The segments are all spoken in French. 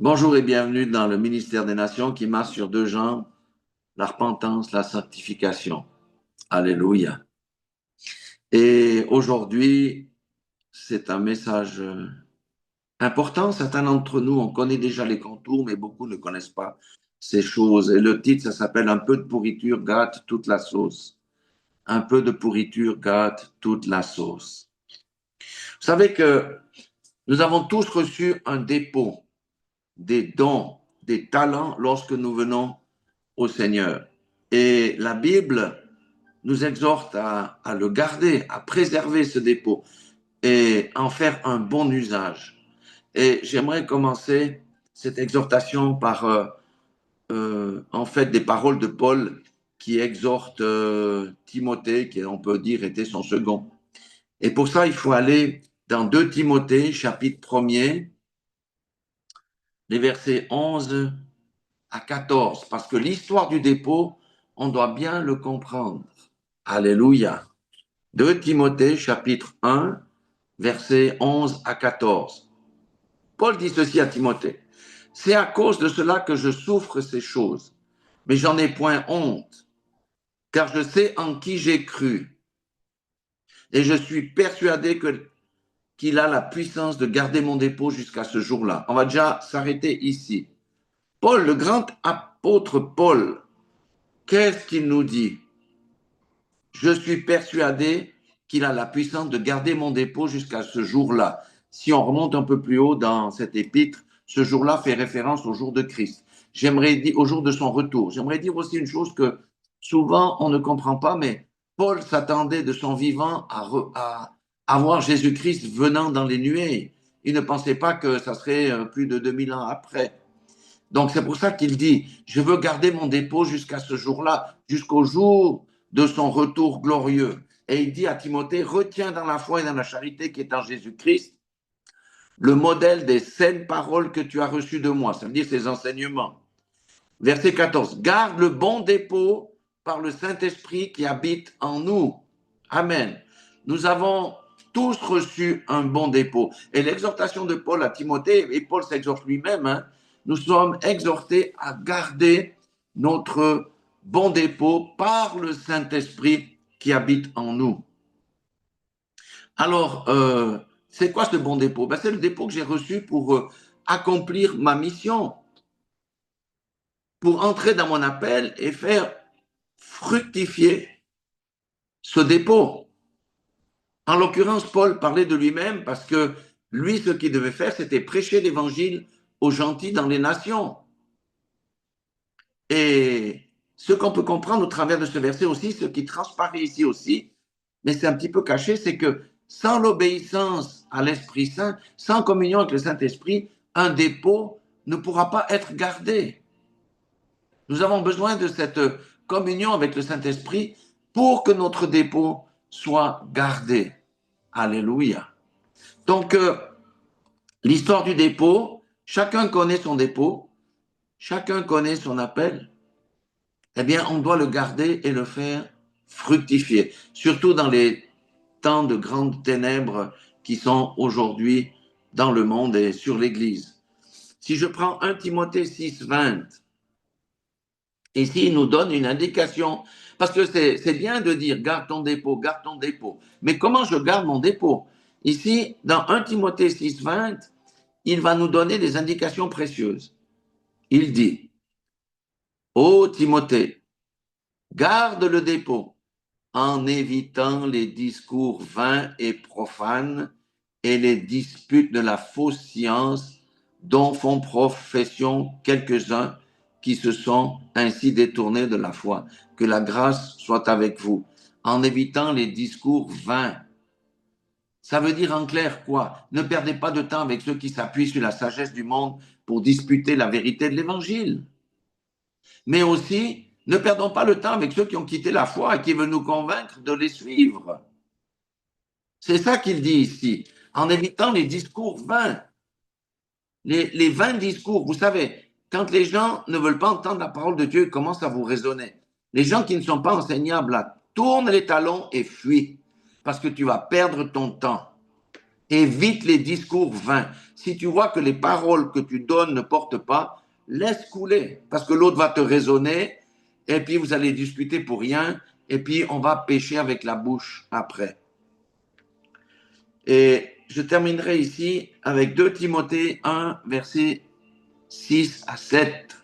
Bonjour et bienvenue dans le ministère des Nations qui marche sur deux jambes, la repentance, la sanctification. Alléluia. Et aujourd'hui, c'est un message important. Certains d'entre nous, on connaît déjà les contours, mais beaucoup ne connaissent pas ces choses. Et le titre, ça s'appelle Un peu de pourriture gâte toute la sauce. Un peu de pourriture gâte toute la sauce. Vous savez que nous avons tous reçu un dépôt des dons, des talents lorsque nous venons au Seigneur. Et la Bible nous exhorte à le garder, à préserver ce dépôt et en faire un bon usage. Et j'aimerais commencer cette exhortation par, en fait, des paroles de Paul qui exhorte Timothée, qui on peut dire était son second. Et pour ça, il faut aller dans 2 Timothée, chapitre 1er, les versets 11 à 14, parce que l'histoire du dépôt, on doit bien le comprendre. Alléluia. 2 Timothée, chapitre 1, versets 11 à 14. Paul dit ceci à Timothée. C'est à cause de cela que je souffre ces choses, mais j'en ai point honte, car je sais en qui j'ai cru, et je suis persuadé qu'il a la puissance de garder mon dépôt jusqu'à ce jour-là. On va déjà s'arrêter ici. Paul, le grand apôtre Paul, qu'est-ce qu'il nous dit? Je suis persuadé qu'il a la puissance de garder mon dépôt jusqu'à ce jour-là. Si on remonte un peu plus haut dans cet épître, ce jour-là fait référence au jour de Christ. J'aimerais dire au jour de son retour. J'aimerais dire aussi une chose que souvent on ne comprend pas, mais Paul s'attendait de son vivant à voir Jésus-Christ venant dans les nuées. Il ne pensait pas que ça serait plus de 2000 ans après. Donc c'est pour ça qu'il dit, je veux garder mon dépôt jusqu'à ce jour-là, jusqu'au jour de son retour glorieux. Et il dit à Timothée, retiens dans la foi et dans la charité qui est en Jésus-Christ le modèle des saines paroles que tu as reçues de moi, ça veut dire ses enseignements. Verset 14, garde le bon dépôt par le Saint-Esprit qui habite en nous. Amen. Nous avons tous reçu un bon dépôt. Et l'exhortation de Paul à Timothée, et Paul s'exhorte lui-même, nous sommes exhortés à garder notre bon dépôt par le Saint-Esprit qui habite en nous. Alors, c'est quoi ce bon dépôt? C'est le dépôt que j'ai reçu pour accomplir ma mission, pour entrer dans mon appel et faire fructifier ce dépôt. En l'occurrence, Paul parlait de lui-même parce que lui, ce qu'il devait faire, c'était prêcher l'évangile aux gentils dans les nations. Et ce qu'on peut comprendre au travers de ce verset aussi, ce qui transparaît ici aussi, mais c'est un petit peu caché, c'est que sans l'obéissance à l'Esprit Saint, sans communion avec le Saint-Esprit, un dépôt ne pourra pas être gardé. Nous avons besoin de cette communion avec le Saint-Esprit pour que notre dépôt soit gardé. Alléluia. Donc, l'histoire du dépôt, chacun connaît son dépôt, chacun connaît son appel. Eh bien, on doit le garder et le faire fructifier, surtout dans les temps de grandes ténèbres qui sont aujourd'hui dans le monde et sur l'Église. Si je prends 1 Timothée 6, 20, ici, il nous donne une indication, parce que c'est bien de dire garde ton dépôt, mais comment je garde mon dépôt? Ici, dans 1 Timothée 6, 20, il va nous donner des indications précieuses. Il dit, ô Timothée, garde le dépôt en évitant les discours vains et profanes et les disputes de la fausse science dont font profession quelques-uns qui se sont ainsi détournés de la foi. Que la grâce soit avec vous. En évitant les discours vains. Ça veut dire en clair quoi? Ne perdez pas de temps avec ceux qui s'appuient sur la sagesse du monde pour disputer la vérité de l'Évangile. Mais aussi, ne perdons pas le temps avec ceux qui ont quitté la foi et qui veulent nous convaincre de les suivre. C'est ça qu'il dit ici, en évitant les discours vains. Les vains discours, vous savez, quand les gens ne veulent pas entendre la parole de Dieu, ils commencent à vous raisonner. Les gens qui ne sont pas enseignables, là, tournent les talons et fuient, parce que tu vas perdre ton temps. Évite les discours vains. Si tu vois que les paroles que tu donnes ne portent pas, laisse couler, parce que l'autre va te raisonner, et puis vous allez discuter pour rien, et puis on va pécher avec la bouche après. Et je terminerai ici avec 2 Timothée 1, versets 6 à 7.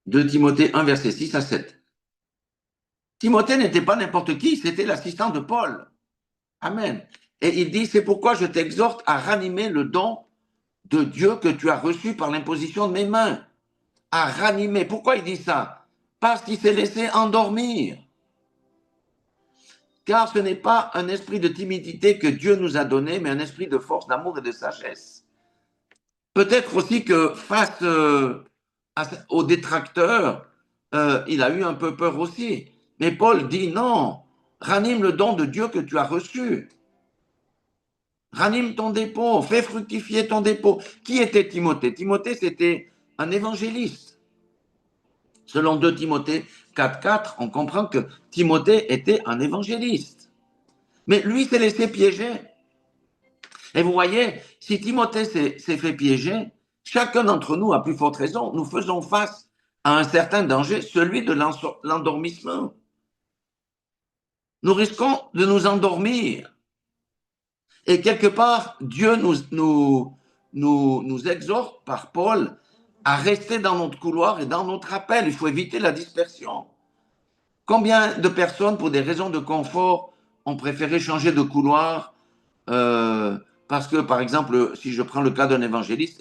2 Timothée 1, verset 6 à 7. Timothée n'était pas n'importe qui, c'était l'assistant de Paul. Amen. Et il dit, c'est pourquoi je t'exhorte à ranimer le don de Dieu que tu as reçu par l'imposition de mes mains. À ranimer. Pourquoi il dit ça? Parce qu'il s'est laissé endormir. Car ce n'est pas un esprit de timidité que Dieu nous a donné, mais un esprit de force, d'amour et de sagesse. Peut-être aussi que face aux détracteurs, il a eu un peu peur aussi. Mais Paul dit non, ranime le don de Dieu que tu as reçu. Ranime ton dépôt, fais fructifier ton dépôt. Qui était Timothée? Timothée, c'était un évangéliste. Selon 2 Timothée 4.4, on comprend que Timothée était un évangéliste. Mais lui s'est laissé piéger. Et vous voyez, si Timothée s'est fait piéger, chacun d'entre nous, à plus forte raison, nous faisons face à un certain danger, celui de l'endormissement. Nous risquons de nous endormir. Et quelque part, Dieu nous exhorte par Paul à rester dans notre couloir et dans notre appel. Il faut éviter la dispersion. Combien de personnes, pour des raisons de confort, ont préféré changer de couloir parce que, par exemple, si je prends le cas d'un évangéliste,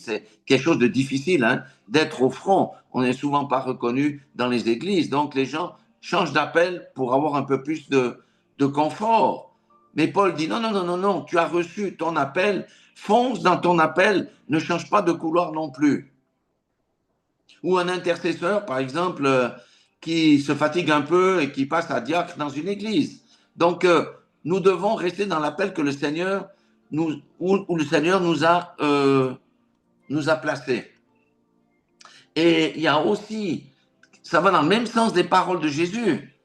c'est quelque chose de difficile, hein, d'être au front. On n'est souvent pas reconnu dans les églises. Donc, les gens changent d'appel pour avoir un peu plus de confort. Mais Paul dit non, non, non, non, non, tu as reçu ton appel, fonce dans ton appel, ne change pas de couloir non plus. Ou un intercesseur, par exemple, qui se fatigue un peu et qui passe à diacre dans une église. Donc, nous devons rester dans l'appel que le Seigneur où le Seigneur nous a placés. Et il y a aussi, ça va dans le même sens des paroles de Jésus.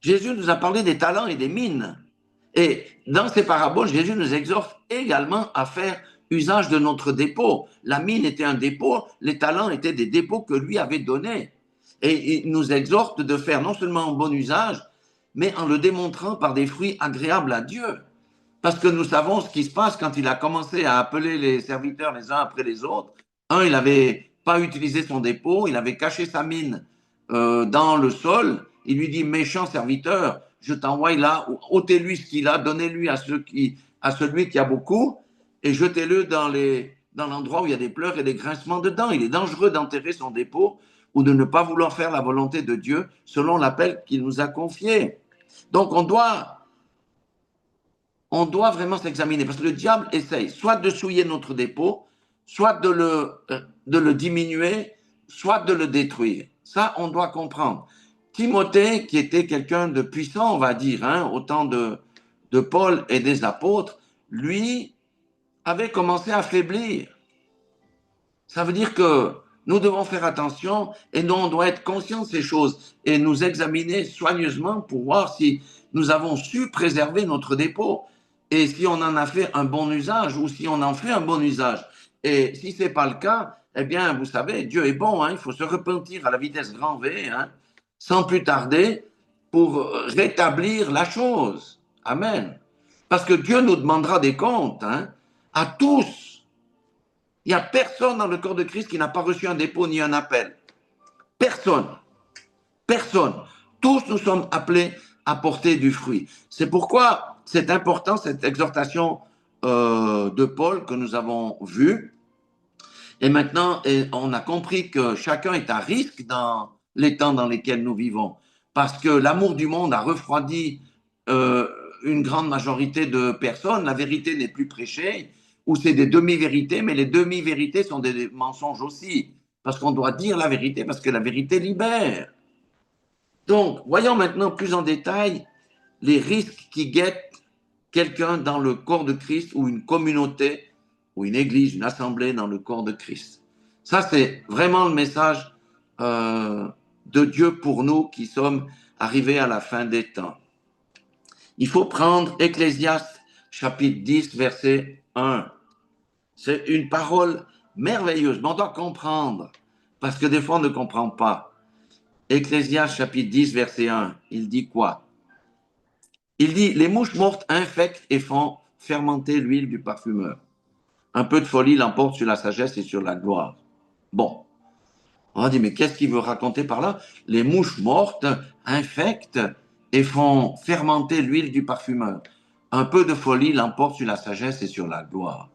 Jésus nous a parlé des talents et des mines. Et dans ces paraboles, Jésus nous exhorte également à faire usage de notre dépôt. La mine était un dépôt, les talents étaient des dépôts que lui avait donnés. Et il nous exhorte de faire non seulement un bon usage, mais en le démontrant par des fruits agréables à Dieu. Parce que nous savons ce qui se passe quand il a commencé à appeler les serviteurs les uns après les autres. Un, il n'avait pas utilisé son dépôt, il avait caché sa mine dans le sol. Il lui dit, méchant serviteur, je t'envoie là, ôtez-lui ce qu'il a, donnez-lui à celui qui a beaucoup, et jetez-le dans l'endroit où il y a des pleurs et des grincements dedans. Il est dangereux d'enterrer son dépôt ou de ne pas vouloir faire la volonté de Dieu selon l'appel qu'il nous a confié. Donc on doit vraiment s'examiner parce que le diable essaye soit de souiller notre dépôt, soit de le diminuer, soit de le détruire. Ça, on doit comprendre. Timothée, qui était quelqu'un de puissant, on va dire, hein, au temps de Paul et des apôtres, lui avait commencé à faiblir. Ça veut dire que nous devons faire attention et nous, on doit être conscients de ces choses et nous examiner soigneusement pour voir si nous avons su préserver notre dépôt et si on en a fait un bon usage ou si on en fait un bon usage. Et si ce n'est pas le cas, eh bien, vous savez, Dieu est bon, hein, il faut se repentir à la vitesse grand V, hein, sans plus tarder, pour rétablir la chose. Amen. Parce que Dieu nous demandera des comptes, hein, à tous. Il n'y a personne dans le corps de Christ qui n'a pas reçu un dépôt ni un appel. Personne. Personne. Tous nous sommes appelés à porter du fruit. C'est pourquoi c'est important cette exhortation de Paul que nous avons vue. Et maintenant, on a compris que chacun est à risque dans les temps dans lesquels nous vivons. Parce que l'amour du monde a refroidi une grande majorité de personnes. La vérité n'est plus prêchée, ou c'est des demi-vérités, mais les demi-vérités sont des mensonges aussi. Parce qu'on doit dire la vérité, parce que la vérité libère. Donc, voyons maintenant plus en détail les risques qui guettent quelqu'un dans le corps de Christ ou une communauté ou une église, une assemblée dans le corps de Christ. Ça, c'est vraiment le message de Dieu pour nous qui sommes arriver à la fin des temps. Il faut prendre Ecclésiaste chapitre 10, verset 1. C'est une parole merveilleuse, mais on doit comprendre, parce que des fois on ne comprend pas. Ecclésiaste chapitre 10, verset 1, il dit quoi? Il dit, les mouches mortes infectent et font fermenter l'huile du parfumeur. Un peu de folie l'emporte sur la sagesse et sur la gloire. Bon, on va dire, mais qu'est-ce qu'il veut raconter par là? Les mouches mortes infectent et font fermenter l'huile du parfumeur. Un peu de folie l'emporte sur la sagesse et sur la gloire.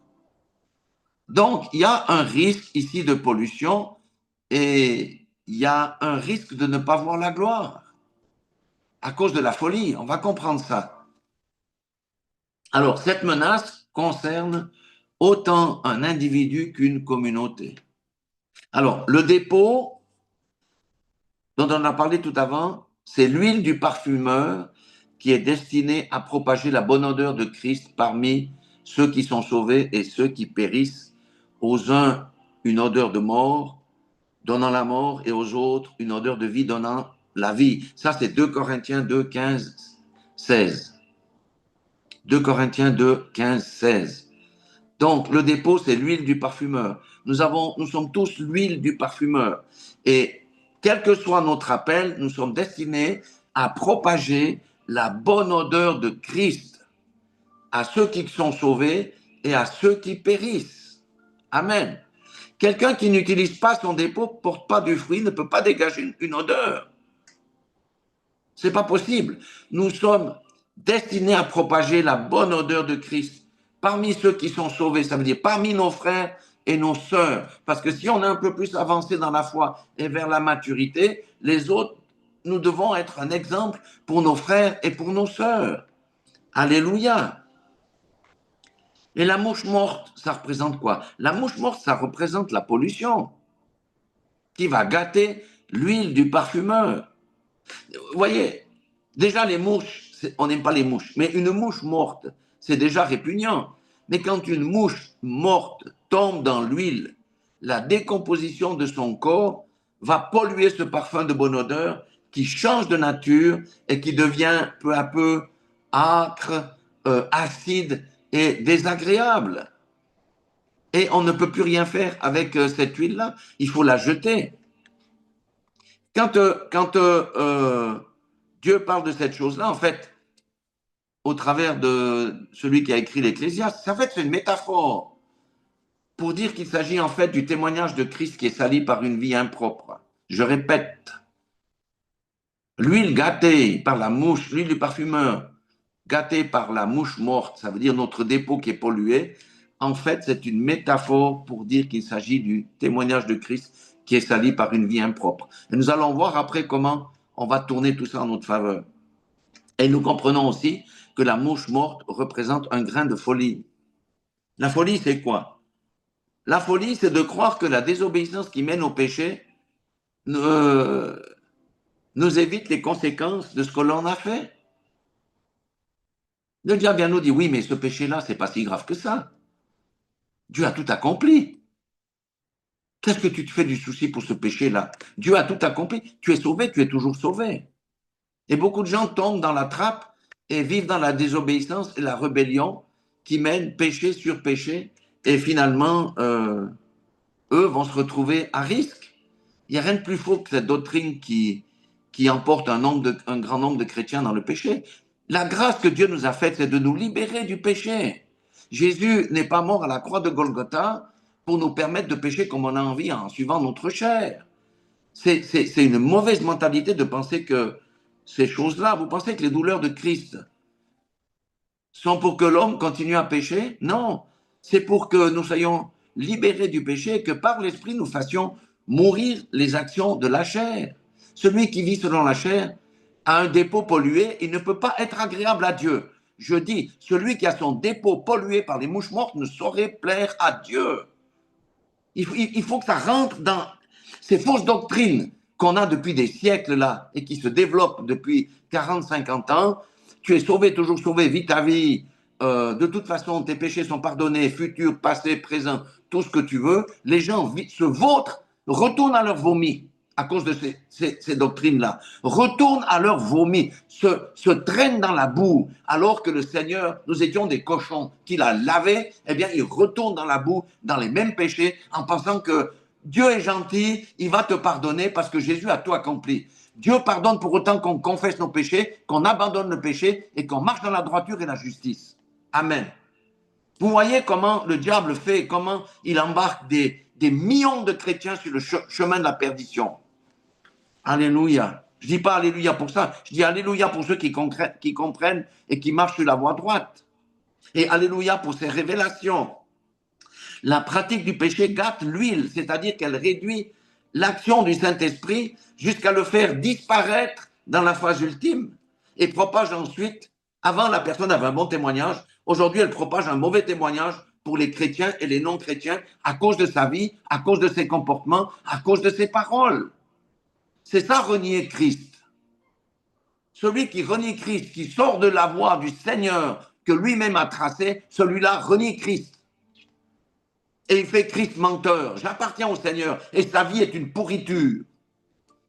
Donc, il y a un risque ici de pollution et il y a un risque de ne pas voir la gloire à cause de la folie. On va comprendre ça. Alors, cette menace concerne autant un individu qu'une communauté. Alors, le dépôt dont on a parlé tout avant, c'est l'huile du parfumeur qui est destinée à propager la bonne odeur de Christ parmi ceux qui sont sauvés et ceux qui périssent, aux uns une odeur de mort, donnant la mort, et aux autres une odeur de vie, donnant la vie. Ça, c'est 2 Corinthiens 2, 15, 16. 2 Corinthiens 2, 15, 16. Donc, le dépôt, c'est l'huile du parfumeur. Nous sommes tous l'huile du parfumeur. Et quel que soit notre appel, nous sommes destinés à propager la bonne odeur de Christ à ceux qui sont sauvés et à ceux qui périssent. Amen. Quelqu'un qui n'utilise pas son dépôt, porte pas du fruit, ne peut pas dégager une odeur. C'est pas possible. Nous sommes destinés à propager la bonne odeur de Christ parmi ceux qui sont sauvés, ça veut dire parmi nos frères et nos sœurs. Parce que si on est un peu plus avancé dans la foi et vers la maturité, les autres, nous devons être un exemple pour nos frères et pour nos sœurs. Alléluia. Et la mouche morte, ça représente quoi? La mouche morte, ça représente la pollution qui va gâter l'huile du parfumeur. Vous voyez, déjà les mouches, on n'aime pas les mouches, mais une mouche morte, c'est déjà répugnant. Mais quand une mouche morte tombe dans l'huile, la décomposition de son corps va polluer ce parfum de bonne odeur qui change de nature et qui devient peu à peu âcre, acide et désagréable. Et on ne peut plus rien faire avec cette huile-là. Il faut la jeter. Quand Dieu parle de cette chose-là, en fait, au travers de celui qui a écrit l'Ecclésiaste, en fait, c'est une métaphore pour dire qu'il s'agit en fait du témoignage de Christ qui est sali par une vie impropre. Je répète, l'huile gâtée par la mouche, l'huile du parfumeur gâtée par la mouche morte, ça veut dire notre dépôt qui est pollué, en fait, c'est une métaphore pour dire qu'il s'agit du témoignage de Christ qui est sali par une vie impropre. Et nous allons voir après comment on va tourner tout ça en notre faveur. Et nous comprenons aussi que la mouche morte représente un grain de folie. La folie, c'est quoi? La folie, c'est de croire que la désobéissance qui mène au péché nous évite les conséquences de ce que l'on a fait. Le diable vient nous dire, oui, mais ce péché-là, c'est pas si grave que ça. Dieu a tout accompli. Qu'est-ce que tu te fais du souci pour ce péché-là? Dieu a tout accompli. Tu es sauvé, tu es toujours sauvé. Et beaucoup de gens tombent dans la trappe et vivent dans la désobéissance et la rébellion qui mène péché sur péché. Et finalement, eux vont se retrouver à risque. Il n'y a rien de plus faux que cette doctrine qui emporte un grand nombre de chrétiens dans le péché. La grâce que Dieu nous a faite, c'est de nous libérer du péché. Jésus n'est pas mort à la croix de Golgotha pour nous permettre de pécher comme on a envie en suivant notre chair. C'est une mauvaise mentalité de penser que ces choses-là, vous pensez que les douleurs de Christ sont pour que l'homme continue à pécher? Non, c'est pour que nous soyons libérés du péché et que par l'Esprit nous fassions mourir les actions de la chair. Celui qui vit selon la chair a un dépôt pollué, il ne peut pas être agréable à Dieu. Je dis, celui qui a son dépôt pollué par les mouches mortes ne saurait plaire à Dieu. Il faut que ça rentre dans ces fausses doctrines qu'on a depuis des siècles là et qui se développent depuis 40, 50 ans. Tu es sauvé, toujours sauvé, vis ta vie. De toute façon, tes péchés sont pardonnés, futur, passé, présent, tout ce que tu veux. Les gens se vautrent, retournent à leur vomi. à cause de ces doctrines-là, retournent à leur vomi, se traînent dans la boue, alors que le Seigneur, nous étions des cochons qu'il a lavés, eh bien, ils retournent dans la boue, dans les mêmes péchés, en pensant que Dieu est gentil, il va te pardonner parce que Jésus a tout accompli. Dieu pardonne pour autant qu'on confesse nos péchés, qu'on abandonne le péché et qu'on marche dans la droiture et la justice. Amen. Vous voyez comment le diable fait, comment il embarque des millions de chrétiens sur le chemin de la perdition. Alléluia. Je ne dis pas Alléluia pour ça, je dis Alléluia pour ceux qui comprennent et qui marchent sur la voie droite. Et Alléluia pour ces révélations. La pratique du péché gâte l'huile, c'est-à-dire qu'elle réduit l'action du Saint-Esprit jusqu'à le faire disparaître dans la phase ultime et propage ensuite, avant la personne avait un bon témoignage, aujourd'hui elle propage un mauvais témoignage pour les chrétiens et les non-chrétiens à cause de sa vie, à cause de ses comportements, à cause de ses paroles. C'est ça renier Christ. Celui qui renie Christ, qui sort de la voie du Seigneur que lui-même a tracée, celui-là renie Christ. Et il fait Christ menteur. J'appartiens au Seigneur et sa vie est une pourriture.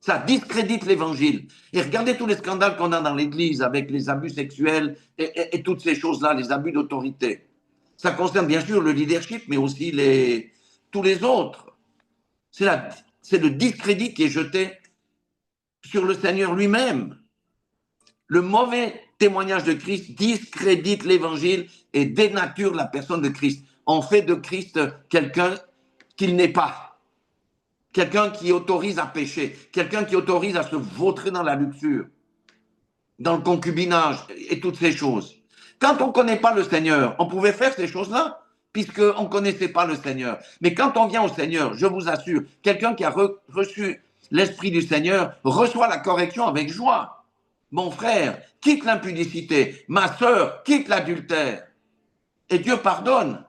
Ça discrédite l'évangile. Et regardez tous les scandales qu'on a dans l'église avec les abus sexuels et toutes ces choses-là, les abus d'autorité. Ça concerne bien sûr le leadership, mais aussi tous les autres. C'est le discrédit qui est jeté sur le Seigneur lui-même. Le mauvais témoignage de Christ discrédite l'évangile et dénature la personne de Christ. On fait de Christ quelqu'un qu'il n'est pas. Quelqu'un qui autorise à pécher. Quelqu'un qui autorise à se vautrer dans la luxure, dans le concubinage et toutes ces choses. Quand on ne connaît pas le Seigneur, on pouvait faire ces choses-là puisqu'on ne connaissait pas le Seigneur. Mais quand on vient au Seigneur, je vous assure, quelqu'un qui a reçu l'Esprit du Seigneur reçoit la correction avec joie. Mon frère, quitte l'impudicité. Ma sœur, quitte l'adultère. Et Dieu pardonne.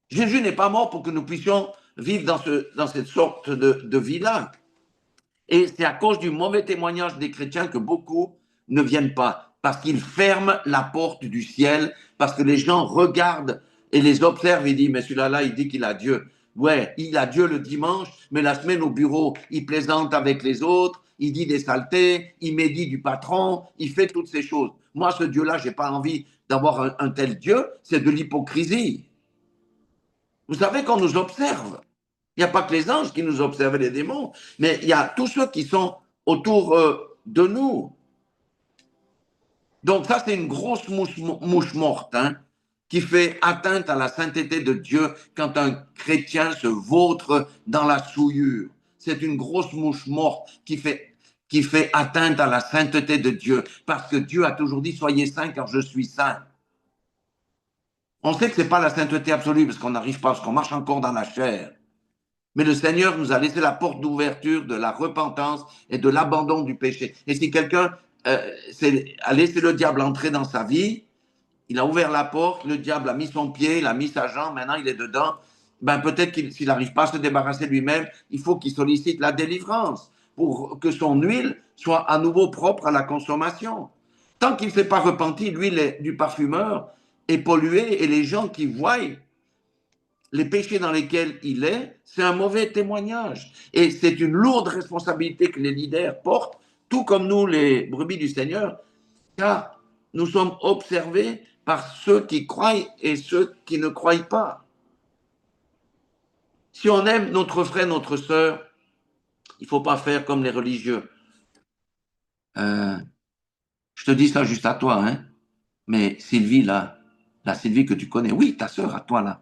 Jésus n'est pas mort pour que nous puissions vivre dans cette sorte de vie-là. Et c'est à cause du mauvais témoignage des chrétiens que beaucoup ne viennent pas, parce qu'ils ferment la porte du ciel, parce que les gens regardent et les observent et disent, mais celui-là, il dit qu'il a Dieu. Ouais, il a Dieu le dimanche, mais la semaine au bureau, il plaisante avec les autres, il dit des saletés, il médit du patron, il fait toutes ces choses. Moi, ce Dieu-là, je n'ai pas envie d'avoir un tel Dieu, c'est de l'hypocrisie. Vous savez qu'on nous observe. Il n'y a pas que les anges qui nous observent, les démons, mais il y a tous ceux qui sont autour de nous. Donc ça, c'est une grosse mouche morte qui fait atteinte à la sainteté de Dieu quand un chrétien se vautre dans la souillure. C'est une grosse mouche morte qui fait atteinte à la sainteté de Dieu, parce que Dieu a toujours dit « Soyez saints car je suis saint ». On sait que ce n'est pas la sainteté absolue, parce qu'on n'arrive pas, parce qu'on marche encore dans la chair. Mais le Seigneur nous a laissé la porte d'ouverture de la repentance et de l'abandon du péché. Et si quelqu'un a laissé le diable entrer dans sa vie, il a ouvert la porte, le diable a mis son pied, il a mis sa jambe, maintenant il est dedans, ben peut-être s'il n'arrive pas à se débarrasser lui-même, il faut qu'il sollicite la délivrance pour que son huile soit à nouveau propre à la consommation. Tant qu'il ne s'est pas repenti, l'huile du parfumeur est polluée et les gens qui voient les péchés dans lesquels il est, c'est un mauvais témoignage. Et c'est une lourde responsabilité que les leaders portent, tout comme nous, les brebis du Seigneur, car nous sommes observés par ceux qui croient et ceux qui ne croient pas. Si on aime notre frère, notre sœur, il ne faut pas faire comme les religieux. Je te dis ça juste à toi, mais Sylvie, là, la Sylvie que tu connais, oui, ta sœur, à toi, là,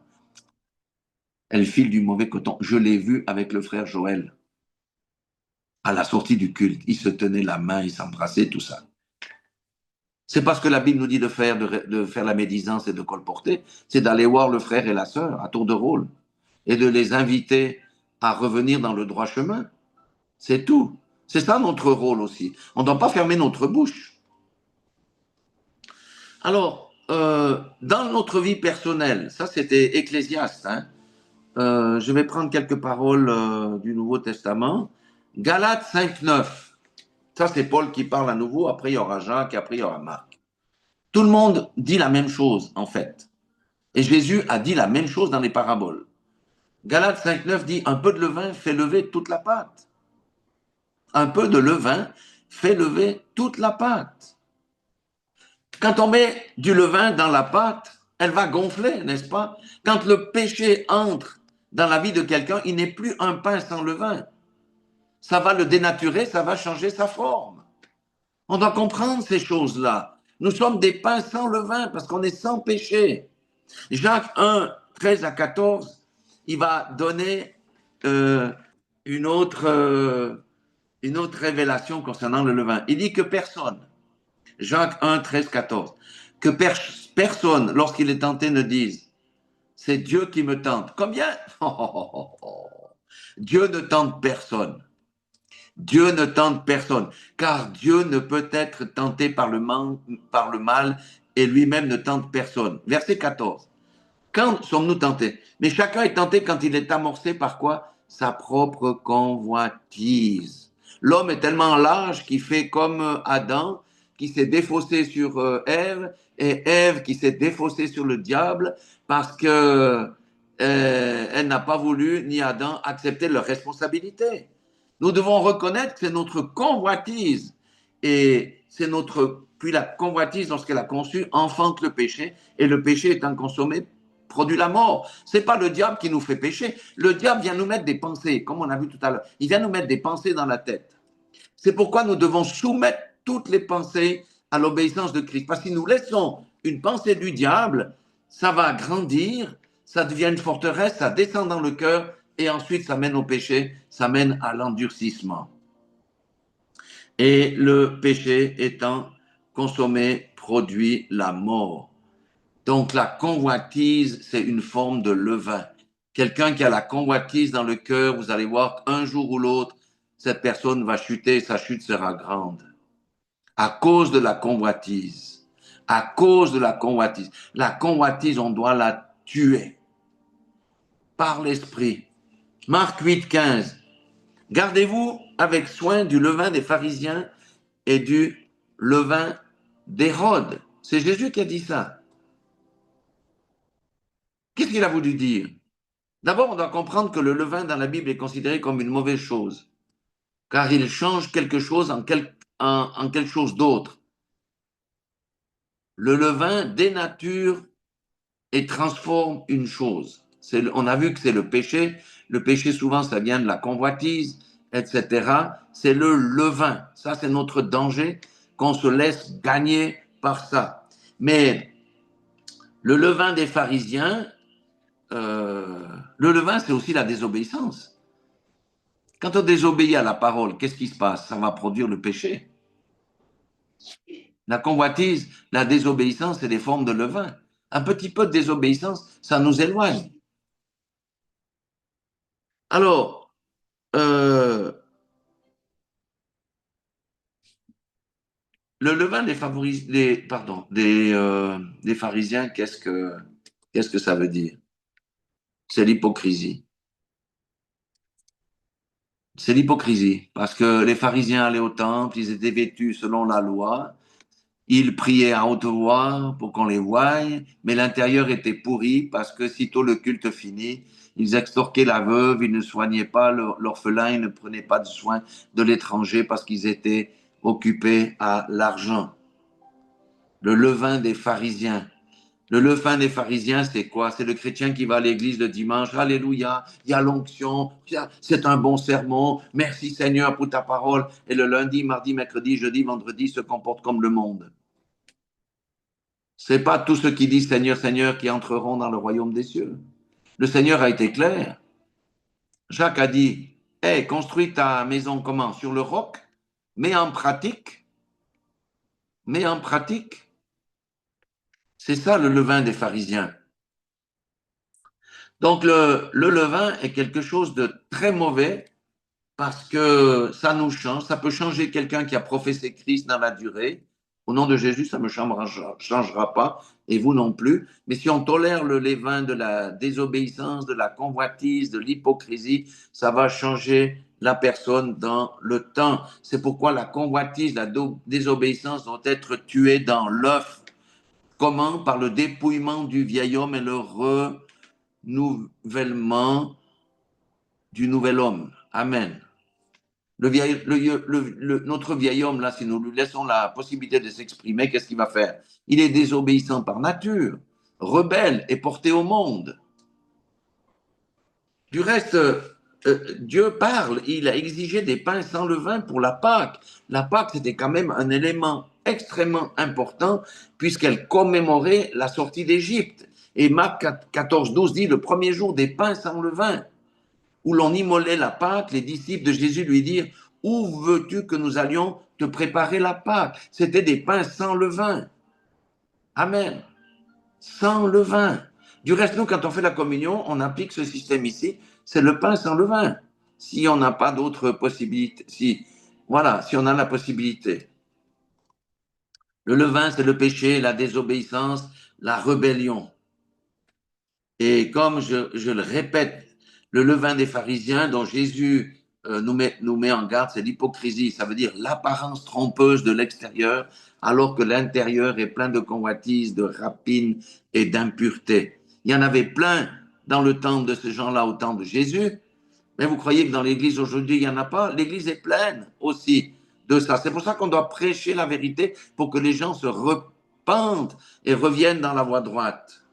elle file du mauvais coton. Je l'ai vu avec le frère Joël. À la sortie du culte, ils se tenaient la main, ils s'embrassaient, tout ça. C'est parce que la Bible nous dit de faire la médisance et de colporter, c'est d'aller voir le frère et la sœur à tour de rôle et de les inviter à revenir dans le droit chemin. C'est tout. C'est ça notre rôle aussi. On ne doit pas fermer notre bouche. Alors, dans notre vie personnelle, ça c'était Ecclésiaste, je vais prendre quelques paroles du Nouveau Testament. Galates 5,9. Ça, c'est Paul qui parle à nouveau. Après, il y aura Jacques, après, il y aura Marc. Tout le monde dit la même chose, en fait. Et Jésus a dit la même chose dans les paraboles. Galates 5,9 dit, un peu de levain fait lever toute la pâte. Un peu de levain fait lever toute la pâte. Quand on met du levain dans la pâte, elle va gonfler, n'est-ce pas? Quand le péché entre dans la vie de quelqu'un, il n'est plus un pain sans levain. Ça va le dénaturer, ça va changer sa forme. On doit comprendre ces choses-là. Nous sommes des pains sans levain parce qu'on est sans péché. Jacques 1, 13 à 14, il va donner euh, une, autre, euh, une autre révélation concernant le levain. Il dit que personne, Jacques 1, 13, 14, que personne, lorsqu'il est tenté, ne dise, c'est Dieu qui me tente. Combien? Dieu ne tente personne. Dieu ne tente personne, car Dieu ne peut être tenté par le mal et lui-même ne tente personne. Verset 14. Quand sommes-nous tentés? Mais chacun est tenté quand il est amorcé par quoi? Sa propre convoitise. L'homme est tellement lâche qu'il fait comme Adam, qui s'est défaussé sur Ève, et Ève qui s'est défaussée sur le diable parce que elle n'a pas voulu, ni Adam, accepter leur responsabilité. Nous devons reconnaître que c'est notre convoitise et c'est puis la convoitise, lorsqu'elle a conçu, enfante le péché, et le péché étant consommé, produit la mort. C'est pas le diable qui nous fait pécher. Le diable vient nous mettre des pensées, comme on a vu tout à l'heure. Il vient nous mettre des pensées dans la tête. C'est pourquoi nous devons soumettre toutes les pensées à l'obéissance de Christ. Parce que si nous laissons une pensée du diable, ça va grandir, ça devient une forteresse, ça descend dans le cœur, et ensuite ça mène au péché, ça mène à l'endurcissement. Et le péché étant consommé produit la mort. Donc la convoitise, c'est une forme de levain. Quelqu'un qui a la convoitise dans le cœur, vous allez voir qu'un jour ou l'autre, cette personne va chuter et sa chute sera grande. À cause de la convoitise. À cause de la convoitise. La convoitise, on doit la tuer par l'esprit. Marc 8, 15. Gardez-vous avec soin du levain des pharisiens et du levain d'Hérode. C'est Jésus qui a dit ça. Qu'est-ce qu'il a voulu dire? D'abord, on doit comprendre que le levain dans la Bible est considéré comme une mauvaise chose, car il change quelque chose en quelque chose d'autre. Le levain dénature et transforme une chose. On a vu que c'est le péché. Le péché, souvent, ça vient de la convoitise, etc. C'est le levain. Ça, c'est notre danger, qu'on se laisse gagner par ça. Mais le levain des pharisiens, le levain, c'est aussi la désobéissance. Quand on désobéit à la parole, qu'est-ce qui se passe? Ça va produire le péché. La convoitise, la désobéissance, c'est des formes de levain. Un petit peu de désobéissance, ça nous éloigne. Alors, le levain des pharisiens, qu'est-ce que ça veut dire? C'est l'hypocrisie. C'est l'hypocrisie, parce que les pharisiens allaient au temple, ils étaient vêtus selon la loi, ils priaient à haute voix pour qu'on les voie, mais l'intérieur était pourri parce que sitôt le culte fini, ils extorquaient la veuve, ils ne soignaient pas l'orphelin, ils ne prenaient pas de soin de l'étranger parce qu'ils étaient occupés à l'argent. Le levain des pharisiens. Le levain des pharisiens, c'est quoi? C'est le chrétien qui va à l'église le dimanche. Alléluia, il y a l'onction, c'est un bon sermon. Merci Seigneur pour ta parole. Et le lundi, mardi, mercredi, jeudi, vendredi se comporte comme le monde. C'est pas tous ceux qui disent Seigneur, Seigneur qui entreront dans le royaume des cieux. Le Seigneur a été clair. Jacques a dit, hey, construis ta maison comment? Sur le roc? Mets en pratique. Mets en pratique. C'est ça le levain des pharisiens. Donc le levain est quelque chose de très mauvais parce que ça nous change, ça peut changer quelqu'un qui a professé Christ dans la durée. Au nom de Jésus, ça ne me changera pas, et vous non plus. Mais si on tolère le levain de la désobéissance, de la convoitise, de l'hypocrisie, ça va changer la personne dans le temps. C'est pourquoi la convoitise, la désobéissance doit être tuée dans l'œuf. Comment? Par le dépouillement du vieil homme et le renouvellement du nouvel homme. Amen. Notre vieil homme, là, si nous lui laissons la possibilité de s'exprimer, qu'est-ce qu'il va faire? Il est désobéissant par nature, rebelle et porté au monde. Du reste, Dieu parle, il a exigé des pains sans levain pour la Pâque. La Pâque, c'était quand même un élément extrêmement important puisqu'elle commémorait la sortie d'Égypte. Et Marc 14, 12 dit le premier jour des pains sans levain, où l'on immolait la Pâque, les disciples de Jésus lui dirent où veux-tu que nous allions te préparer la Pâque? C'était des pains sans levain. Amen. Sans levain. Du reste, nous, quand on fait la communion, on applique ce système ici, c'est le pain sans levain. Si on n'a pas d'autre possibilité, si on a la possibilité. Le levain, c'est le péché, la désobéissance, la rébellion. Et comme je le répète, le levain des pharisiens dont Jésus nous met en garde, c'est l'hypocrisie. Ça veut dire l'apparence trompeuse de l'extérieur, alors que l'intérieur est plein de convoitises, de rapines et d'impuretés. Il y en avait plein dans le temps de ces gens-là au temps de Jésus, mais vous croyez que dans l'Église aujourd'hui, il n'y en a pas? L'Église est pleine aussi de ça. C'est pour ça qu'on doit prêcher la vérité pour que les gens se repentent et reviennent dans la voie droite.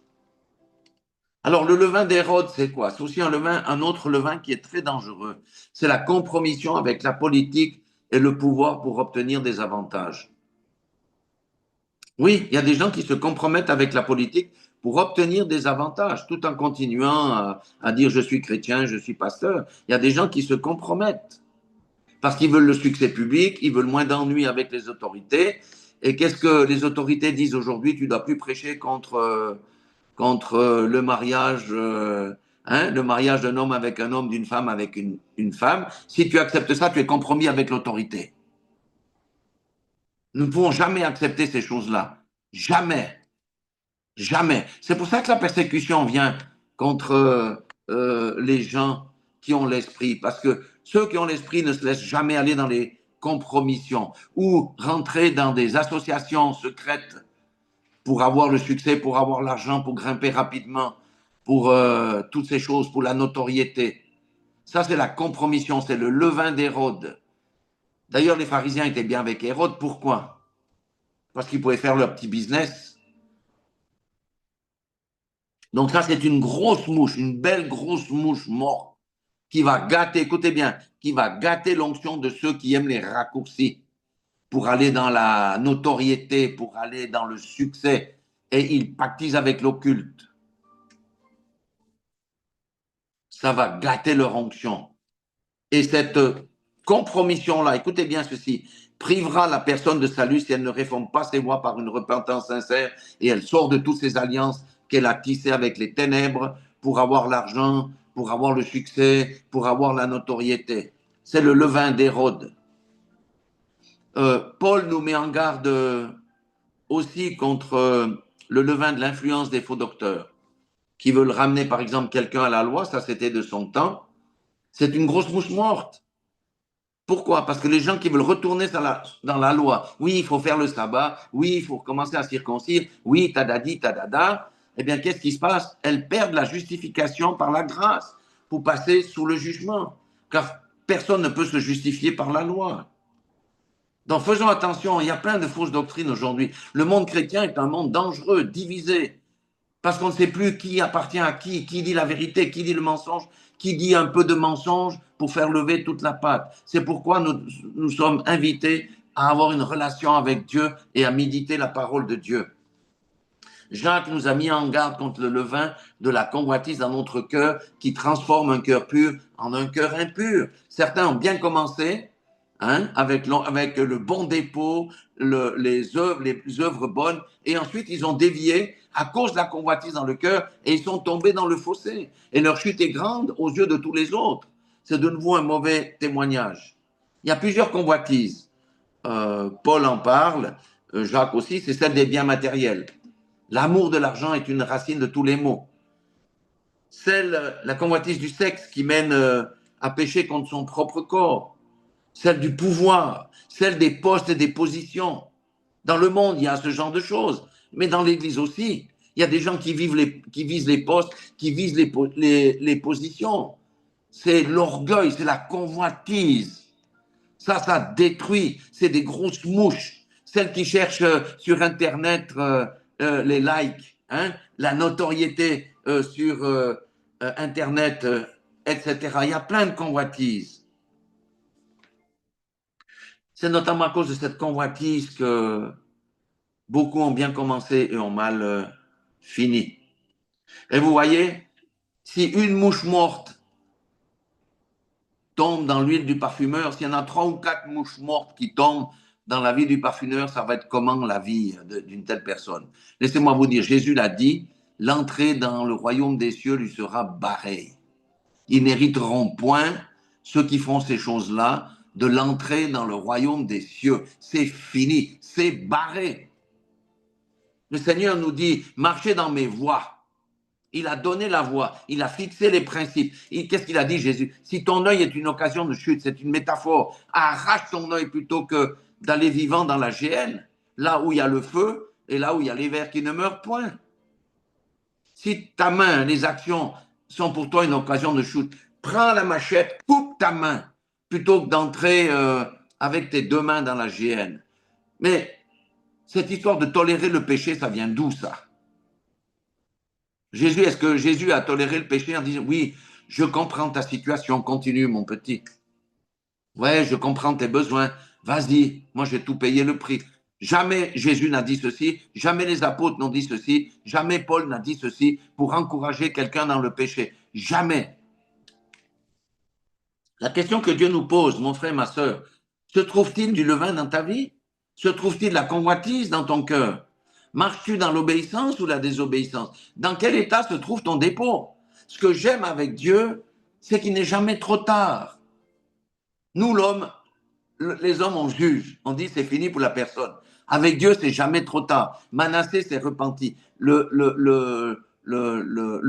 Alors, le levain d'Hérode, c'est quoi? C'est aussi un autre levain qui est très dangereux. C'est la compromission avec la politique et le pouvoir pour obtenir des avantages. Oui, il y a des gens qui se compromettent avec la politique pour obtenir des avantages, tout en continuant à dire je suis chrétien, je suis pasteur. Il y a des gens qui se compromettent parce qu'ils veulent le succès public, ils veulent moins d'ennuis avec les autorités. Et qu'est-ce que les autorités disent aujourd'hui? Tu ne dois plus prêcher contre le mariage, le mariage d'un homme avec un homme, d'une femme avec une femme. Si tu acceptes ça, tu es compromis avec l'autorité. Nous ne pouvons jamais accepter ces choses-là. Jamais. Jamais. C'est pour ça que la persécution vient contre les gens qui ont l'esprit. Parce que ceux qui ont l'esprit ne se laissent jamais aller dans les compromissions ou rentrer dans des associations secrètes pour avoir le succès, pour avoir l'argent, pour grimper rapidement, pour toutes ces choses, pour la notoriété. Ça, c'est la compromission, c'est le levain d'Hérode. D'ailleurs, les pharisiens étaient bien avec Hérode. Pourquoi? Parce qu'ils pouvaient faire leur petit business. Donc ça, c'est une grosse mouche, une belle grosse mouche morte qui va gâter, écoutez bien, qui va gâter l'onction de ceux qui aiment les raccourcis pour aller dans la notoriété, pour aller dans le succès. Et ils pactisent avec l'occulte. Ça va gâter leur onction. Et cette compromission-là, écoutez bien ceci, privera la personne de salut si elle ne réforme pas ses voies par une repentance sincère et elle sort de toutes ces alliances qu'elle a tissées avec les ténèbres pour avoir l'argent, pour avoir le succès, pour avoir la notoriété. C'est le levain d'Hérode. Paul nous met en garde aussi contre le levain de l'influence des faux docteurs qui veulent ramener par exemple quelqu'un à la loi, ça c'était de son temps. C'est une grosse mouche morte. Pourquoi? Parce que les gens qui veulent retourner dans la loi, oui, il faut faire le sabbat, oui, il faut commencer à circoncire, oui, tadadi, tadada, eh bien, qu'est-ce qui se passe? Elles perdent la justification par la grâce pour passer sous le jugement, car personne ne peut se justifier par la loi. Donc, faisons attention, il y a plein de fausses doctrines aujourd'hui. Le monde chrétien est un monde dangereux, divisé, parce qu'on ne sait plus qui appartient à qui dit la vérité, qui dit le mensonge, qui dit un peu de mensonge pour faire lever toute la pâte. C'est pourquoi nous sommes invités à avoir une relation avec Dieu et à méditer la parole de Dieu. Jacques nous a mis en garde contre le levain de la convoitise dans notre cœur qui transforme un cœur pur en un cœur impur. Certains ont bien commencé, avec le bon dépôt, les œuvres bonnes, et ensuite ils ont dévié à cause de la convoitise dans le cœur et ils sont tombés dans le fossé. Et leur chute est grande aux yeux de tous les autres. C'est de nouveau un mauvais témoignage. Il y a plusieurs convoitises. Paul en parle, Jacques aussi, c'est celle des biens matériels. L'amour de l'argent est une racine de tous les maux. La convoitise du sexe qui mène à pécher contre son propre corps. Celle du pouvoir, celle des postes et des positions. Dans le monde, il y a ce genre de choses, mais dans l'Église aussi, il y a des gens qui visent les postes, qui visent les positions. c'est l'orgueil, c'est la convoitise. Ça détruit. C'est des grosses mouches. Celles qui cherchent sur Internet les likes, hein, la notoriété sur Internet, etc. Il y a plein de convoitises. C'est notamment à cause de cette convoitise que beaucoup ont bien commencé et ont mal fini. Et vous voyez, si une mouche morte tombe dans l'huile du parfumeur, s'il y en a 3 ou 4 mouches mortes qui tombent dans la vie du parfumeur, ça va être comment la vie d'une telle personne? Laissez-moi vous dire, Jésus l'a dit, l'entrée dans le royaume des cieux lui sera barrée. Ils n'hériteront point, ceux qui font ces choses-là, de l'entrée dans le royaume des cieux. C'est fini, c'est barré. Le Seigneur nous dit, marchez dans mes voies. Il a donné la voie, il a fixé les principes. Qu'est-ce qu'il a dit, Jésus? Si ton œil est une occasion de chute, c'est une métaphore, arrache ton œil plutôt que d'aller vivant dans la géhenne, là où il y a le feu et là où il y a les vers qui ne meurent point. Si ta main, les actions sont pour toi une occasion de chute, prends la machette, coupe ta main, plutôt que d'entrer avec tes 2 mains dans la géhenne. Mais cette histoire de tolérer le péché, ça vient d'où ça? Jésus, est-ce que Jésus a toléré le péché en disant oui, je comprends ta situation, continue mon petit. Ouais, je comprends tes besoins, vas-y, moi j'ai tout payé le prix. Jamais Jésus n'a dit ceci, jamais les apôtres n'ont dit ceci, jamais Paul n'a dit ceci pour encourager quelqu'un dans le péché. Jamais. La question que Dieu nous pose, mon frère, ma soeur, se trouve-t-il du levain dans ta vie? Se trouve-t-il de la convoitise dans ton cœur? Marches-tu dans l'obéissance ou la désobéissance? Dans quel état se trouve ton dépôt? Ce que j'aime avec Dieu, c'est qu'il n'est jamais trop tard. Nous, l'homme, les hommes, on juge. On dit c'est fini pour la personne. Avec Dieu, c'est jamais trop tard. Manassé s'est repenti. Le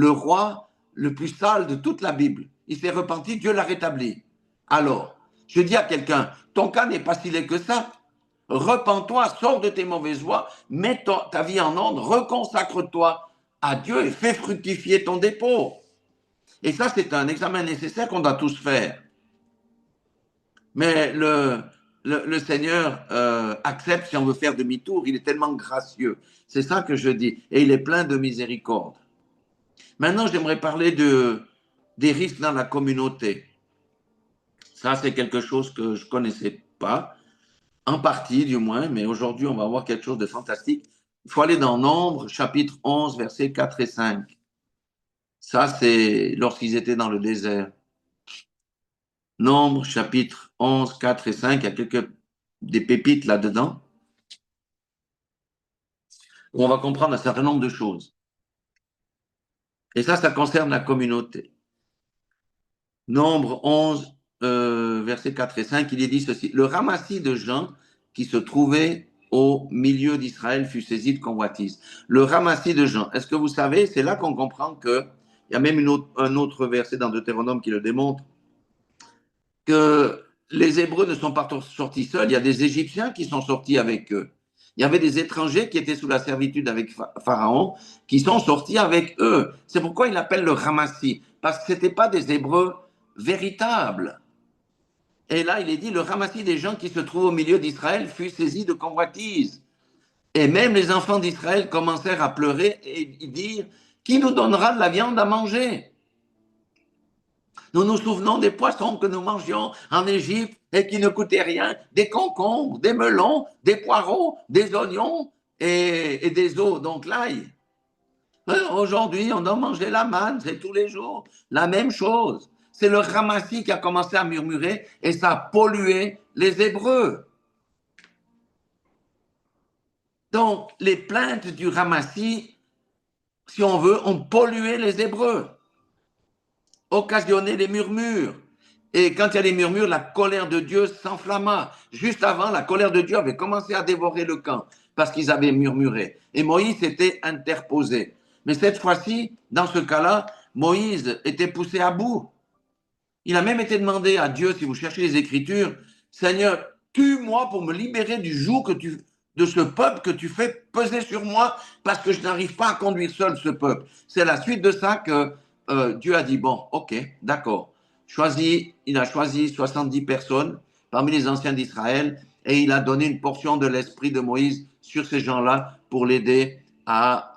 roi le plus sale de toute la Bible, il s'est repenti, Dieu l'a rétabli. Alors, je dis à quelqu'un, ton cas n'est pas si laid que ça. Repends-toi, sors de tes mauvaises voies, mets ta vie en ordre, reconsacre-toi à Dieu et fais fructifier ton dépôt. Et ça, c'est un examen nécessaire qu'on doit tous faire. Mais le Seigneur accepte si on veut faire demi-tour, il est tellement gracieux. C'est ça que je dis. Et il est plein de miséricorde. Maintenant, j'aimerais parler des risques dans la communauté. Ça, c'est quelque chose que je ne connaissais pas. En partie, du moins, mais aujourd'hui, on va voir quelque chose de fantastique. Il faut aller dans Nombre, chapitre 11, versets 4 et 5. Ça, c'est lorsqu'ils étaient dans le désert. Nombre, chapitre 11, 4 et 5, il y a des pépites là-dedans, où on va comprendre un certain nombre de choses. Et ça concerne la communauté. Nombre 11, versets 4 et 5, il est dit ceci. Le ramassis de gens qui se trouvaient au milieu d'Israël fut saisi de convoitise. Le ramassis de gens, est-ce que vous savez, c'est là qu'on comprend qu'il y a même un autre verset dans Deutéronome qui le démontre, que les Hébreux ne sont pas sortis seuls, il y a des Égyptiens qui sont sortis avec eux. Il y avait des étrangers qui étaient sous la servitude avec Pharaon, qui sont sortis avec eux. C'est pourquoi il l'appelle le ramassis, parce que ce n'étaient pas des Hébreux véritables. Et là, il est dit, le ramassis des gens qui se trouvent au milieu d'Israël fut saisi de convoitise. Et même les enfants d'Israël commencèrent à pleurer et dire, qui nous donnera de la viande à manger? Nous nous souvenons des poissons que nous mangions en Égypte et qui ne coûtaient rien, des concombres, des melons, des poireaux, des oignons et des os, donc l'ail. Aujourd'hui, on doit manger la manne, c'est tous les jours, la même chose. C'est le ramassis qui a commencé à murmurer et ça a pollué les Hébreux. Donc, les plaintes du ramassis, si on veut, ont pollué les Hébreux, occasionné les murmures. Et quand il y a les murmures, la colère de Dieu s'enflamma. Juste avant, la colère de Dieu avait commencé à dévorer le camp parce qu'ils avaient murmuré. Et Moïse s'était interposé. Mais cette fois-ci, dans ce cas-là, Moïse était poussé à bout. Il a même été demandé à Dieu, si vous cherchez les Écritures, Seigneur, tue-moi pour me libérer du joug de ce peuple que tu fais peser sur moi parce que je n'arrive pas à conduire seul ce peuple. C'est la suite de ça que Dieu a dit, bon, ok, d'accord. il a choisi 70 personnes parmi les anciens d'Israël et il a donné une portion de l'esprit de Moïse sur ces gens-là pour l'aider à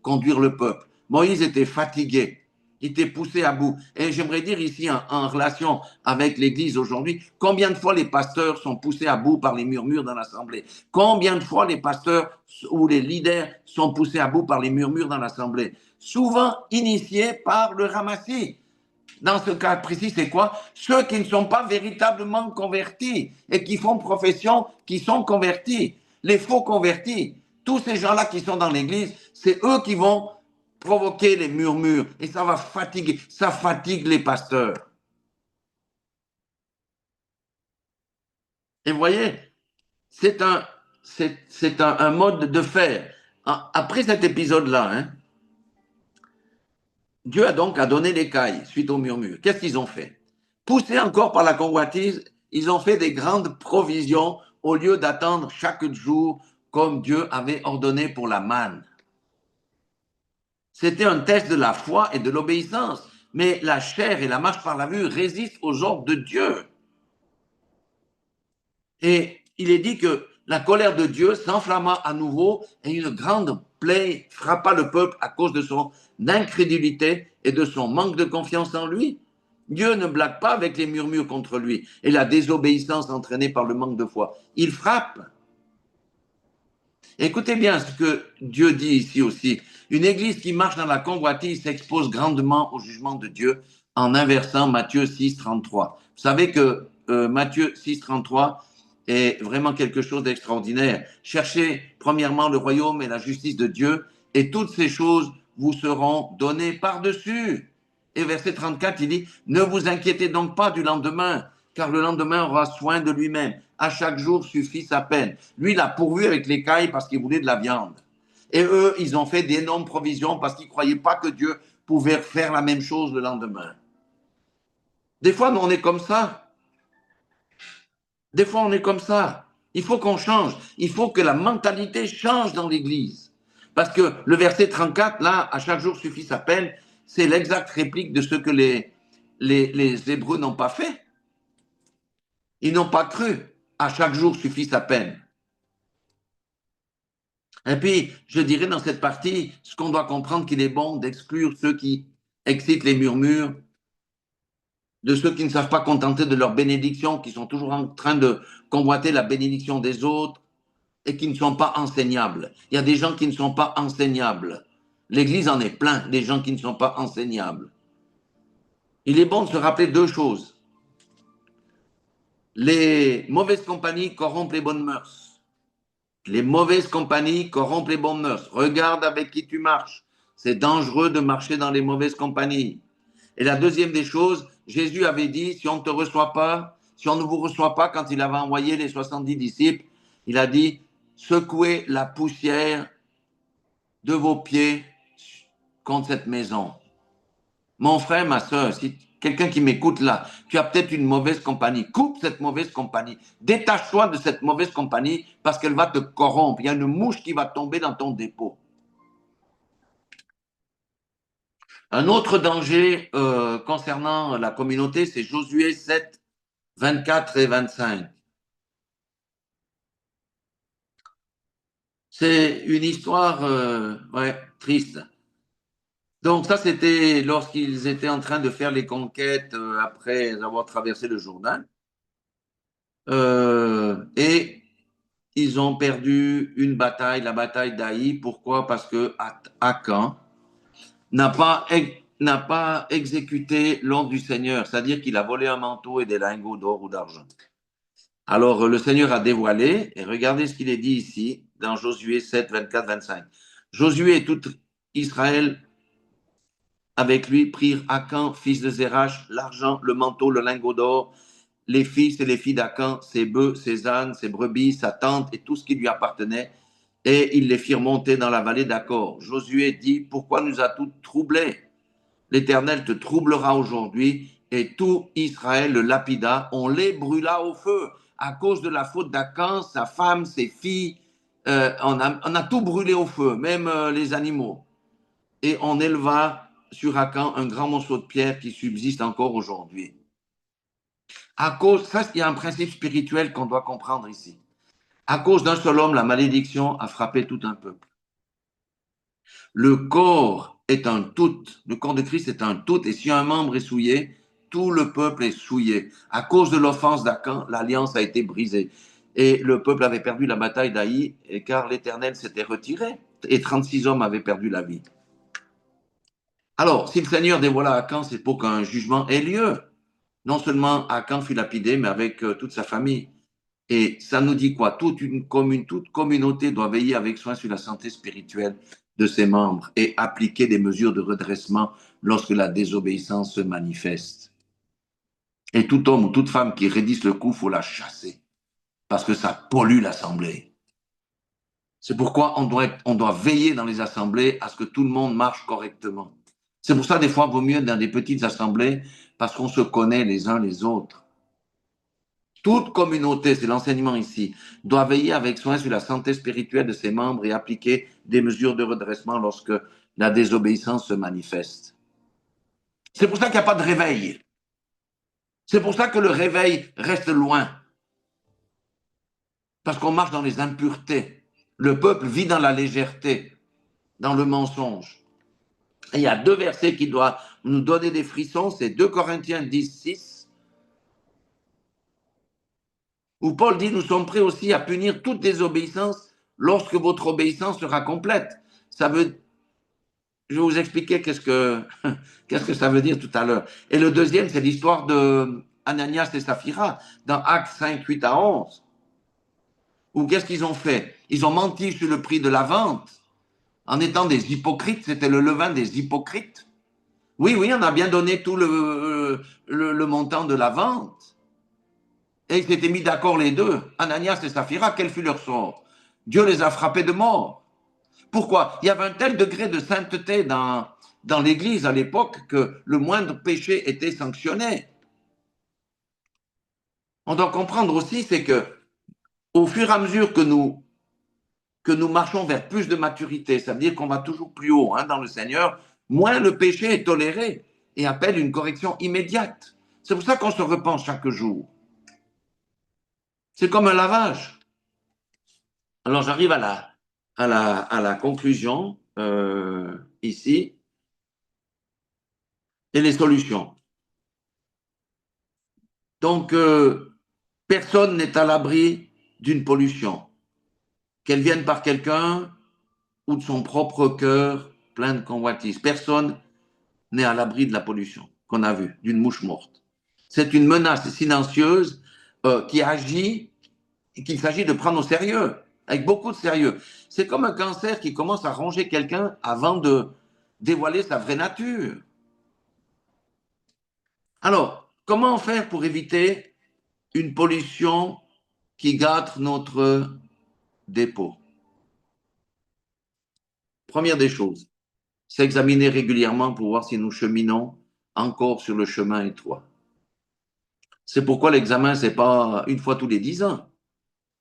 conduire le peuple. Moïse était fatigué, il était poussé à bout. Et j'aimerais dire ici, en relation avec l'Église aujourd'hui, combien de fois les pasteurs sont poussés à bout par les murmures dans l'Assemblée? Combien de fois les pasteurs ou les leaders sont poussés à bout par les murmures dans l'Assemblée? Souvent initiés par le ramassis. Dans ce cas précis, c'est quoi? Ceux qui ne sont pas véritablement convertis et qui font profession, qui sont convertis. Les faux convertis, tous ces gens-là qui sont dans l'Église, c'est eux qui vont provoquer les murmures et ça va fatiguer, ça fatigue les pasteurs. Et vous voyez, c'est un mode de faire. Après cet épisode-là, hein, Dieu a donc donné l'écaille suite au murmure. Qu'est-ce qu'ils ont fait? Poussés encore par la convoitise, ils ont fait des grandes provisions au lieu d'attendre chaque jour comme Dieu avait ordonné pour la manne. C'était un test de la foi et de l'obéissance. Mais la chair et la marche par la vue résistent aux ordres de Dieu. Et il est dit que la colère de Dieu s'enflamma à nouveau et une grande plaie frappa le peuple à cause de son incrédulité et de son manque de confiance en lui. Dieu ne blague pas avec les murmures contre lui et la désobéissance entraînée par le manque de foi. Il frappe. Écoutez bien ce que Dieu dit ici aussi. Une église qui marche dans la convoitise s'expose grandement au jugement de Dieu en inversant Matthieu 6, 33. Vous savez que Matthieu 6, 33 est vraiment quelque chose d'extraordinaire. Cherchez premièrement le royaume et la justice de Dieu et toutes ces choses vous seront données par-dessus. Et verset 34, il dit, ne vous inquiétez donc pas du lendemain, car le lendemain aura soin de lui-même. À chaque jour suffit sa peine. Lui, il a pourvu avec l'écaille parce qu'il voulait de la viande. Et eux, ils ont fait d'énormes provisions parce qu'ils ne croyaient pas que Dieu pouvait faire la même chose le lendemain. Des fois, nous, on est comme ça. Des fois, on est comme ça. Il faut qu'on change. Il faut que la mentalité change dans l'Église. Parce que le verset 34, là, à chaque jour suffit sa peine, c'est l'exacte réplique de ce que les Hébreux n'ont pas fait. Ils n'ont pas cru. À chaque jour suffit sa peine. Et puis, je dirais dans cette partie, ce qu'on doit comprendre qu'il est bon d'exclure ceux qui excitent les murmures, de ceux qui ne savent pas contenter de leur bénédiction, qui sont toujours en train de convoiter la bénédiction des autres et qui ne sont pas enseignables. Il y a des gens qui ne sont pas enseignables. L'Église en est plein, des gens qui ne sont pas enseignables. Il est bon de se rappeler deux choses. Les mauvaises compagnies corrompent les bonnes mœurs. Les mauvaises compagnies corrompent les bonnes mœurs. Regarde avec qui tu marches. C'est dangereux de marcher dans les mauvaises compagnies. Et la deuxième des choses, Jésus avait dit, si on ne te reçoit pas, si on ne vous reçoit pas quand il avait envoyé les 70 disciples, il a dit, secouez la poussière de vos pieds contre cette maison. Mon frère, ma soeur, si quelqu'un qui m'écoute là, tu as peut-être une mauvaise compagnie, coupe cette mauvaise compagnie, détache-toi de cette mauvaise compagnie parce qu'elle va te corrompre. Il y a une mouche qui va tomber dans ton dépôt. Un autre danger concernant la communauté, c'est Josué 7, 24 et 25. C'est une histoire triste. Donc ça, c'était lorsqu'ils étaient en train de faire les conquêtes après avoir traversé le Jourdain. Et ils ont perdu une bataille, la bataille d'Aï. Pourquoi? Parce que Akan n'a pas exécuté l'ordre du Seigneur, c'est-à-dire qu'il a volé un manteau et des lingots d'or ou d'argent. Alors le Seigneur a dévoilé, et regardez ce qu'il est dit ici, dans Josué 7, 24, 25. Josué et tout Israël avec lui prirent Akan, fils de Zérach, l'argent, le manteau, le lingot d'or, les fils et les filles d'Akan, ses bœufs, ses ânes, ses brebis, sa tente et tout ce qui lui appartenait, et ils les firent monter dans la vallée d'Accor. Josué dit, pourquoi nous a-t-on troublés? L'Éternel te troublera aujourd'hui, et tout Israël le lapida, on les brûla au feu, à cause de la faute d'Akan, sa femme, ses filles, on a tout brûlé au feu, même les animaux. Et on éleva sur Achan un grand morceau de pierre qui subsiste encore aujourd'hui. À cause, ça, il y a un principe spirituel qu'on doit comprendre ici. À cause d'un seul homme, la malédiction a frappé tout un peuple. Le corps est un tout, le corps de Christ est un tout, et si un membre est souillé, tout le peuple est souillé. À cause de l'offense d'Achan, l'alliance a été brisée. Et le peuple avait perdu la bataille d'Aï, car l'Éternel s'était retiré, et 36 hommes avaient perdu la vie. Alors, si le Seigneur dévoila Achan, c'est pour qu'un jugement ait lieu. Non seulement Achan fut lapidé, mais avec toute sa famille. Et ça nous dit quoi? Toute communauté doit veiller avec soin sur la santé spirituelle de ses membres et appliquer des mesures de redressement lorsque la désobéissance se manifeste. Et tout homme ou toute femme qui raidisse le coup, il faut la chasser parce que ça pollue l'assemblée. C'est pourquoi on doit veiller dans les assemblées à ce que tout le monde marche correctement. C'est pour ça, des fois, il vaut mieux dans des petites assemblées parce qu'on se connaît les uns les autres. Toute communauté, c'est l'enseignement ici, doit veiller avec soin sur la santé spirituelle de ses membres et appliquer des mesures de redressement lorsque la désobéissance se manifeste. C'est pour ça qu'il n'y a pas de réveil. C'est pour ça que le réveil reste loin. Parce qu'on marche dans les impuretés. Le peuple vit dans la légèreté, dans le mensonge. Et il y a deux versets qui doivent nous donner des frissons, c'est 2 Corinthiens 10, 6, où Paul dit, nous sommes prêts aussi à punir toute désobéissance lorsque votre obéissance sera complète. Ça veut, je vais vous expliquer qu'est-ce que ça veut dire tout à l'heure. Et le deuxième, c'est l'histoire de Ananias et Saphira, dans Actes 5, 8 à 11. Ou qu'est-ce qu'ils ont fait? Ils ont menti sur le prix de la vente en étant des hypocrites. C'était le levain des hypocrites. Oui, on a bien donné tout le montant de la vente. Et ils s'étaient mis d'accord les deux. Ananias et Saphira, quel fut leur sort? Dieu les a frappés de mort. Pourquoi? Il y avait un tel degré de sainteté dans l'Église à l'époque que le moindre péché était sanctionné. On doit comprendre aussi, c'est que au fur et à mesure que nous marchons vers plus de maturité, ça veut dire qu'on va toujours plus haut dans le Seigneur, moins le péché est toléré et appelle une correction immédiate. C'est pour ça qu'on se repent chaque jour. C'est comme un lavage. Alors j'arrive à la conclusion ici et les solutions. Donc, personne n'est à l'abri d'une pollution, qu'elle vienne par quelqu'un ou de son propre cœur plein de convoitises. Personne n'est à l'abri de la pollution qu'on a vue, d'une mouche morte. C'est une menace silencieuse qui agit et qu'il s'agit de prendre au sérieux, avec beaucoup de sérieux. C'est comme un cancer qui commence à ronger quelqu'un avant de dévoiler sa vraie nature. Alors, comment faire pour éviter une pollution qui gâte notre dépôt? Première des choses, s'examiner régulièrement pour voir si nous cheminons encore sur le chemin étroit. C'est pourquoi l'examen, ce n'est pas une fois tous les 10 ans.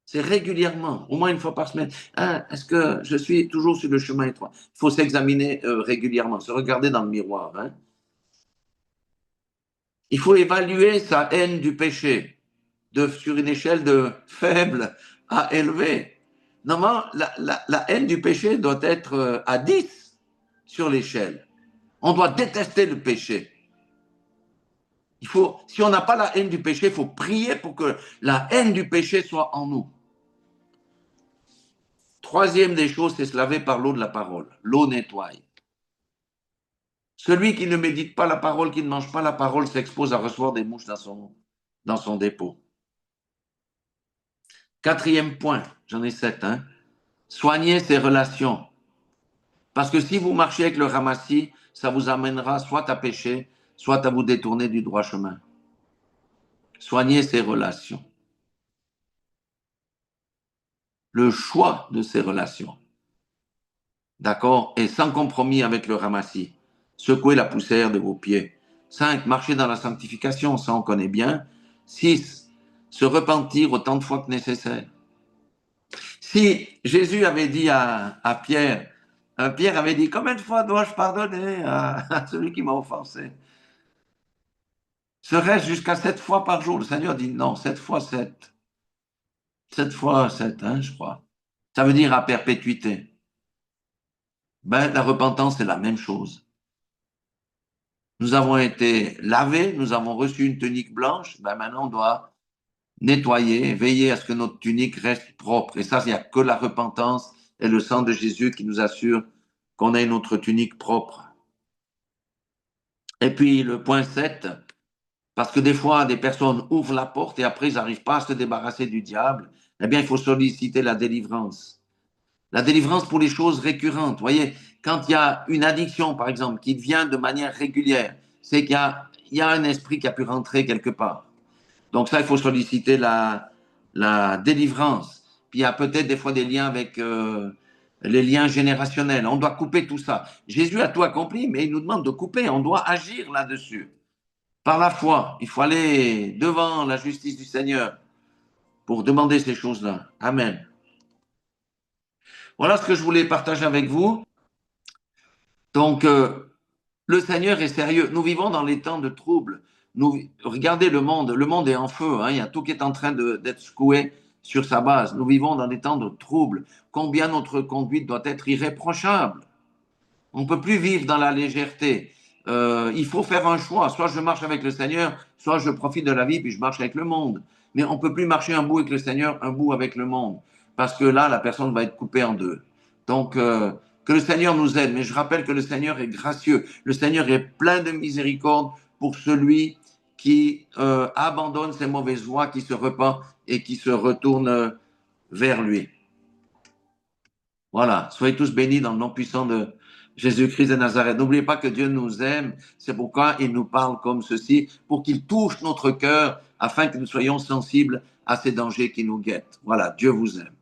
C'est régulièrement, au moins une fois par semaine. Est-ce que je suis toujours sur le chemin étroit? Il faut s'examiner régulièrement, se regarder dans le miroir. Il faut évaluer sa haine du péché sur une échelle de faible à élevé. Normalement, la haine du péché doit être à 10 sur l'échelle. On doit détester le péché. Si on n'a pas la haine du péché, il faut prier pour que la haine du péché soit en nous. Troisième des choses, c'est se laver par l'eau de la parole. L'eau nettoie. Celui qui ne médite pas la parole, qui ne mange pas la parole, s'expose à recevoir des mouches dans son dépôt. Quatrième point, j'en ai 7. Soignez ses relations. Parce que si vous marchez avec le ramassis, ça vous amènera soit à pécher, soit à vous détourner du droit chemin. Soignez ses relations. Le choix de ces relations. D'accord? Et sans compromis avec le ramassis. Secouez la poussière de vos pieds. 5. Marcher dans la sanctification, ça on connaît bien. 6. Se repentir autant de fois que nécessaire. Si Jésus avait dit à Pierre, Pierre avait dit, combien de fois dois-je pardonner à celui qui m'a offensé? Serait-ce jusqu'à 7 fois par jour? Le Seigneur dit non, 7 fois 7. 7 fois 7, hein, je crois. Ça veut dire à perpétuité. Ben, la repentance, c'est la même chose. Nous avons été lavés, nous avons reçu une tunique blanche, ben maintenant on doit nettoyer, veiller à ce que notre tunique reste propre. Et ça, il n'y a que la repentance et le sang de Jésus qui nous assure qu'on a une autre tunique propre. Et puis le point 7, parce que des fois, des personnes ouvrent la porte et après, ils n'arrivent pas à se débarrasser du diable, eh bien, il faut solliciter la délivrance. La délivrance pour les choses récurrentes. Vous voyez, quand il y a une addiction, par exemple, qui vient de manière régulière, c'est qu'il y a un esprit qui a pu rentrer quelque part. Donc ça, il faut solliciter la délivrance. Puis il y a peut-être des fois des liens avec les liens générationnels. On doit couper tout ça. Jésus a tout accompli, mais il nous demande de couper. On doit agir là-dessus. Par la foi, il faut aller devant la justice du Seigneur pour demander ces choses-là. Amen. Voilà ce que je voulais partager avec vous. Donc, le Seigneur est sérieux. Nous vivons dans les temps de trouble. Regardez le monde est en feu. Hein. Il y a tout qui est en train d'être secoué sur sa base. Nous vivons dans des temps de trouble. Combien notre conduite doit être irréprochable. On ne peut plus vivre dans la légèreté. Il faut faire un choix. Soit je marche avec le Seigneur, soit je profite de la vie puis je marche avec le monde. Mais on ne peut plus marcher un bout avec le Seigneur, un bout avec le monde. Parce que là, la personne va être coupée en deux. Donc, que le Seigneur nous aide. Mais je rappelle que le Seigneur est gracieux. Le Seigneur est plein de miséricorde pour celui qui abandonne ses mauvaises voies, qui se repent et qui se retourne vers lui. Voilà, soyez tous bénis dans le nom puissant de Jésus-Christ de Nazareth. N'oubliez pas que Dieu nous aime, c'est pourquoi il nous parle comme ceci, pour qu'il touche notre cœur afin que nous soyons sensibles à ces dangers qui nous guettent. Voilà, Dieu vous aime.